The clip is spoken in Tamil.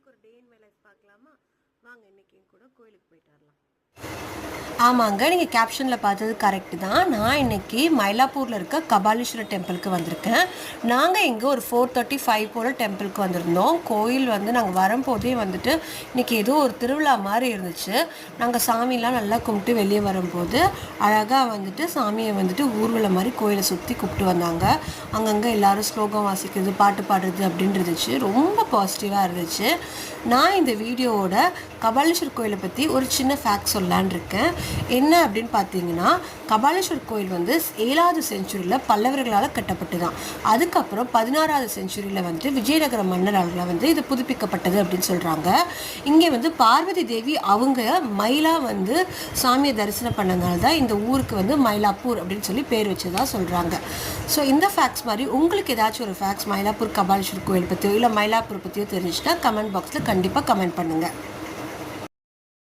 இன்னைக்கு ஒரு டே இன் மை லைஃப் பார்க்கலாமா? வாங்க இன்னைக்கு கூட கோயிலுக்கு போயிட்டு வரலாம். ஆமாங்க, நீங்கள் கேப்ஷனில் பார்த்தது கரெக்டு தான். நான் இன்றைக்கி மயிலாப்பூரில் இருக்க கபாலீஸ்வரர் டெம்பிளுக்கு வந்திருக்கேன். நாங்கள் இங்கே ஒரு 4:35 போல் டெம்பிளுக்கு வந்திருந்தோம். கோயில் நாங்கள் வரும்போதே இன்றைக்கி ஏதோ ஒரு திருவிழா மாதிரி இருந்துச்சு. நாங்கள் சாமிலாம் நல்லா கும்பிட்டு வெளியே வரும்போது அழகாக சாமியை ஊர்வலம் மாதிரி கோயிலை சுற்றி கூப்பிட்டு வந்தாங்க. அங்கங்கே எல்லோரும் ஸ்லோகம் வாசிக்கிறது, பாட்டு பாடுறது அப்படின்னு இருந்துச்சு. ரொம்ப பாசிட்டிவாக இருந்துச்சு. நான் இந்த வீடியோவோட கபாலீஸ்வரர் கோயிலை பற்றி ஒரு சின்ன ஃபேக்ட் சொல்லலான் இருக்கேன். என்ன அப்படின்னு பார்த்தீங்கன்னா, கபாலீஸ்வரர் கோயில் 7வது செஞ்சுரியில் பல்லவர்களால் கட்டப்பட்டு தான். அதுக்கப்புறம் 16வது செஞ்சுரியில் விஜயநகர மன்னரால் இது புதுப்பிக்கப்பட்டது அப்படின்னு சொல்கிறாங்க. இங்கே பார்வதி தேவி அவங்க மயிலா சாமியை தரிசனம் பண்ணனால தான் இந்த ஊருக்கு மயிலாப்பூர் அப்படின்னு சொல்லி பேர் வச்சதாக சொல்கிறாங்க. ஸோ இந்த ஃபேக்ட்ஸ் மாதிரி உங்களுக்கு ஏதாச்சும் ஒரு ஃபேக்ட்ஸ் மயிலாப்பூர் கபாலீஸ்வரர் கோயில் பற்றியோ இல்லை மயிலாப்பூர் பற்றியோ தெரிஞ்சுன்னா கமெண்ட் பாக்ஸில் கண்டிப்பாக கமெண்ட் பண்ணுங்கள்.